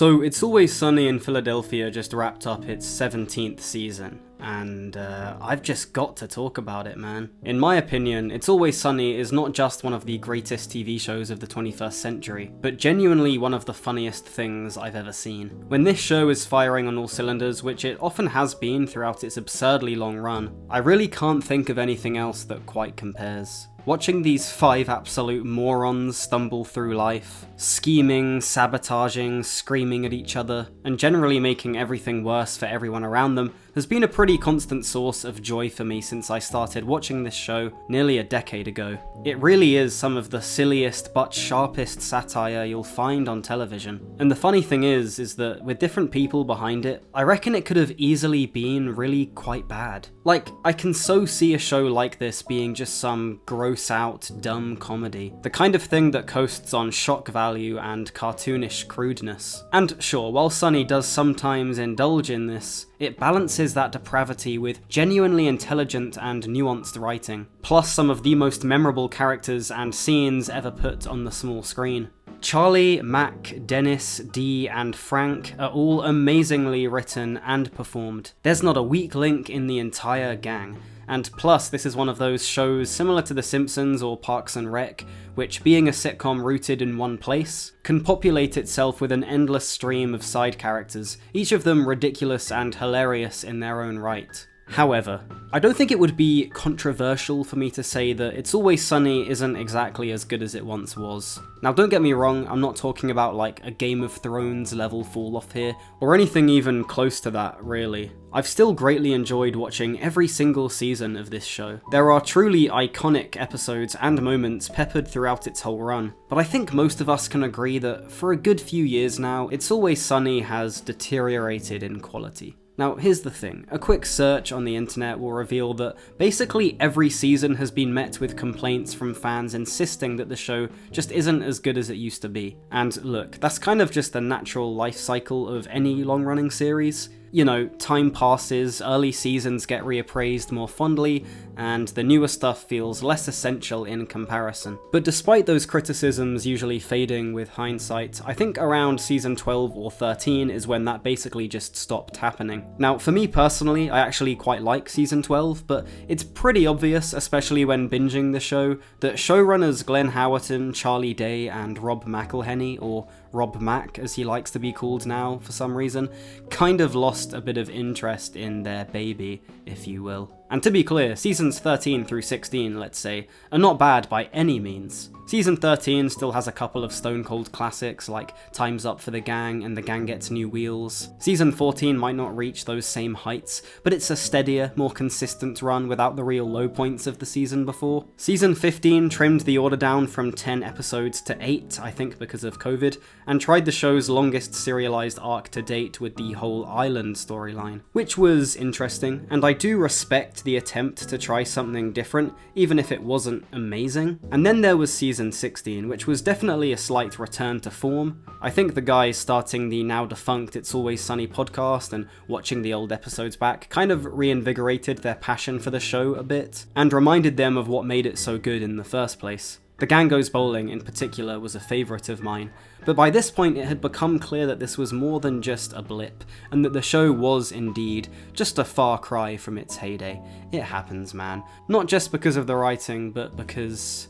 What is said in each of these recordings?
So, It's Always Sunny in Philadelphia just wrapped up its 17th season, and I've just got to talk about it, man. In my opinion, It's Always Sunny is not just one of the greatest TV shows of the 21st century, but genuinely one of the funniest things I've ever seen. When this show is firing on all cylinders, which it often has been throughout its absurdly long run, I really can't think of anything else that quite compares. Watching these 5 absolute morons stumble through life, scheming, sabotaging, screaming at each other, and generally making everything worse for everyone around them, has been a pretty constant source of joy for me since I started watching this show nearly a decade ago. It really is some of the silliest but sharpest satire you'll find on television. And the funny thing is that with different people behind it, I reckon it could have easily been really quite bad. Like, I can so see a show like this being just some gross out, dumb comedy. The kind of thing that coasts on shock value and cartoonish crudeness. And sure, while Sunny does sometimes indulge in this, it balances that depravity with genuinely intelligent and nuanced writing, plus some of the most memorable characters and scenes ever put on the small screen. Charlie, Mac, Dennis, Dee, and Frank are all amazingly written and performed. There's not a weak link in the entire gang. And plus, this is one of those shows similar to The Simpsons or Parks and Rec, which, being a sitcom rooted in one place, can populate itself with an endless stream of side characters, each of them ridiculous and hilarious in their own right. However, I don't think it would be controversial for me to say that It's Always Sunny isn't exactly as good as it once was. Now don't get me wrong, I'm not talking about like a Game of Thrones level fall off here, or anything even close to that, really. I've still greatly enjoyed watching every single season of this show. There are truly iconic episodes and moments peppered throughout its whole run, but I think most of us can agree that for a good few years now, It's Always Sunny has deteriorated in quality. Now, here's the thing, a quick search on the internet will reveal that basically every season has been met with complaints from fans insisting that the show just isn't as good as it used to be. And look, that's kind of just the natural life cycle of any long-running series. You know, time passes, early seasons get reappraised more fondly, and the newer stuff feels less essential in comparison. But despite those criticisms usually fading with hindsight, I think around season 12 or 13 is when that basically just stopped happening. Now, for me personally, I actually quite like season 12, but it's pretty obvious, especially when binging the show, that showrunners Glenn Howerton, Charlie Day, and Rob McElhenney, or Rob Mac as he likes to be called now for some reason, kind of lost a bit of interest in their baby, if you will. And to be clear, seasons 13 through 16, let's say, are not bad by any means. Season 13 still has a couple of stone cold classics like Time's Up for the Gang and The Gang Gets New Wheels. Season 14 might not reach those same heights, but it's a steadier, more consistent run without the real low points of the season before. Season 15 trimmed the order down from 10 episodes to 8, I think because of COVID, and tried the show's longest serialized arc to date with the whole island storyline, which was interesting, and I do respect the attempt to try something different, even if it wasn't amazing. And then there was season 16, which was definitely a slight return to form. I think the guys starting the now defunct It's Always Sunny podcast and watching the old episodes back kind of reinvigorated their passion for the show a bit, and reminded them of what made it so good in the first place. The Gang Goes Bowling, in particular, was a favourite of mine, but by this point it had become clear that this was more than just a blip, and that the show was, indeed, just a far cry from its heyday. It happens, man. Not just because of the writing, but because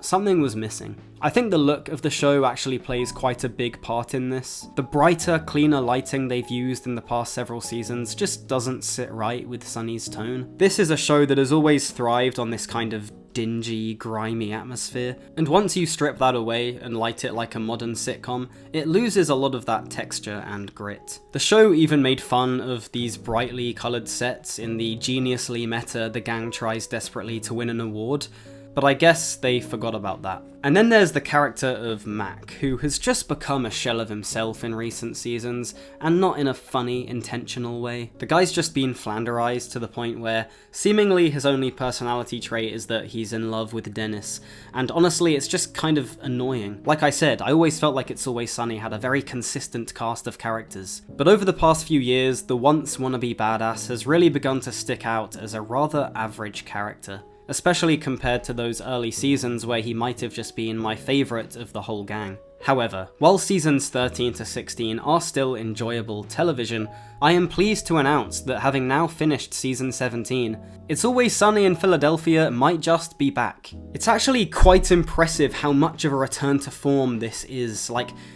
something was missing. I think the look of the show actually plays quite a big part in this. The brighter, cleaner lighting they've used in the past several seasons just doesn't sit right with Sunny's tone. This is a show that has always thrived on this kind of dingy, grimy atmosphere, and once you strip that away and light it like a modern sitcom, it loses a lot of that texture and grit. The show even made fun of these brightly coloured sets in the geniusly meta The Gang Tries Desperately to Win an Award, but I guess they forgot about that. And then there's the character of Mac, who has just become a shell of himself in recent seasons, and not in a funny, intentional way. The guy's just been Flanderized to the point where seemingly his only personality trait is that he's in love with Dennis, and honestly it's just kind of annoying. Like I said, I always felt like It's Always Sunny had a very consistent cast of characters, but over the past few years, the once wannabe badass has really begun to stick out as a rather average character. especially compared to those early seasons where he might have just been my favourite of the whole gang. However, while seasons 13 to 16 are still enjoyable television, I am pleased to announce that having now finished season 17, It's Always Sunny in Philadelphia might just be back. It's actually quite impressive how much of a return to form this is.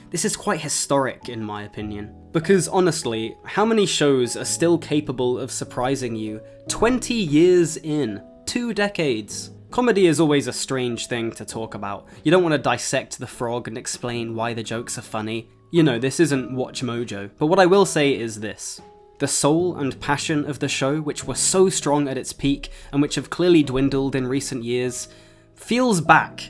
This is quite historic in my opinion. Because honestly, how many shows are still capable of surprising you 20 years in? 2 decades. Comedy is always a strange thing to talk about. You don't want to dissect the frog and explain why the jokes are funny. You know, this isn't Watch Mojo. But what I will say is this. The soul and passion of the show, which were so strong at its peak and which have clearly dwindled in recent years, feels back.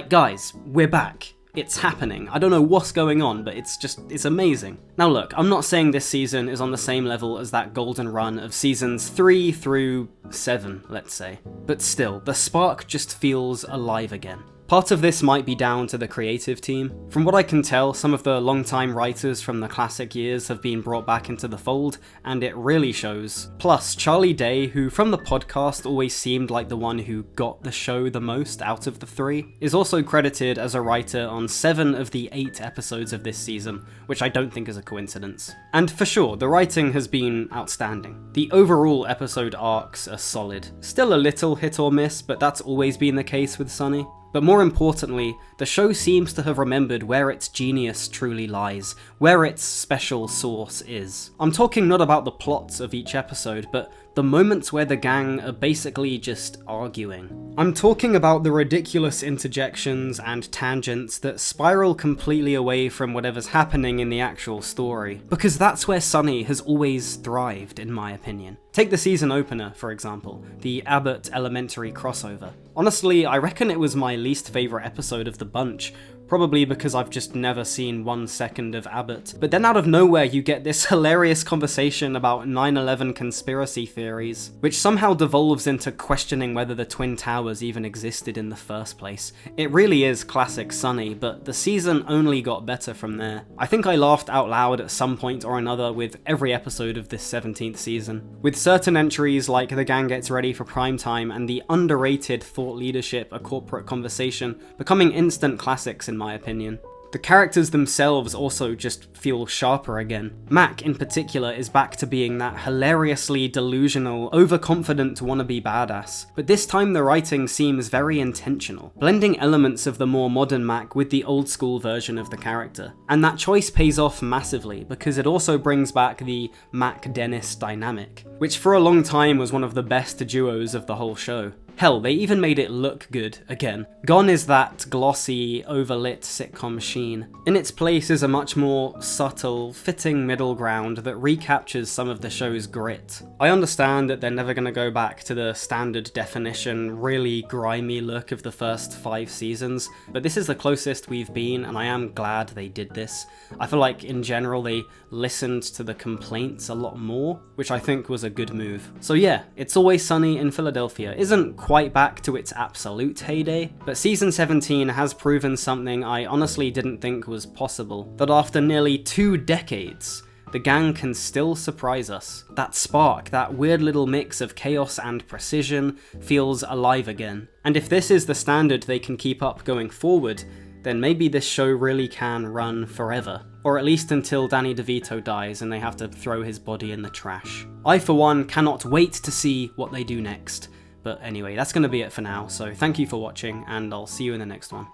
Guys, we're back. It's happening. I don't know what's going on, but it's amazing. Now look, I'm not saying this season is on the same level as that golden run of seasons 3 through 7, let's say. But still, the spark just feels alive again. Part of this might be down to the creative team. From what I can tell, some of the longtime writers from the classic years have been brought back into the fold, and it really shows. Plus, Charlie Day, who from the podcast always seemed like the one who got the show the most out of the 3, is also credited as a writer on 7 of the 8 episodes of this season, which I don't think is a coincidence. And for sure, the writing has been outstanding. The overall episode arcs are solid. Still a little hit or miss, but that's always been the case with Sunny. But more importantly, the show seems to have remembered where its genius truly lies, where its special sauce is. I'm talking not about the plots of each episode, but the moments where the gang are basically just arguing. I'm talking about the ridiculous interjections and tangents that spiral completely away from whatever's happening in the actual story, because that's where Sunny has always thrived, in my opinion. Take the season opener, for example, the Abbott Elementary crossover. Honestly, I reckon it was my least favourite episode of the bunch, probably because I've just never seen 1 second of Abbott. But then out of nowhere you get this hilarious conversation about 9/11 conspiracy theories, which somehow devolves into questioning whether the Twin Towers even existed in the first place. It really is classic Sunny, but the season only got better from there. I think I laughed out loud at some point or another with every episode of this 17th season. With certain entries like The Gang Gets Ready for Primetime and the underrated Thought Leadership, A Corporate Conversation becoming instant classics in my opinion. The characters themselves also just feel sharper again. Mac, in particular, is back to being that hilariously delusional, overconfident wannabe badass, but this time the writing seems very intentional, blending elements of the more modern Mac with the old school version of the character. And that choice pays off massively, because it also brings back the Mac-Dennis dynamic, which for a long time was one of the best duos of the whole show. Hell, they even made it look good again. Gone is that glossy, overlit sitcom sheen. In its place is a much more subtle, fitting middle ground that recaptures some of the show's grit. I understand that they're never going to go back to the standard definition, really grimy look of the first 5 seasons, but this is the closest we've been, and I am glad they did this. I feel like in general they listened to the complaints a lot more, which I think was a good move. So yeah, It's Always Sunny in Philadelphia isn't quite back to its absolute heyday, but season 17 has proven something I honestly didn't think was possible, that after nearly 2 decades, the gang can still surprise us. That spark, that weird little mix of chaos and precision, feels alive again. And if this is the standard they can keep up going forward, then maybe this show really can run forever. Or at least until Danny DeVito dies and they have to throw his body in the trash. I, for one, cannot wait to see what they do next. But anyway, that's going to be it for now, so thank you for watching, and I'll see you in the next one.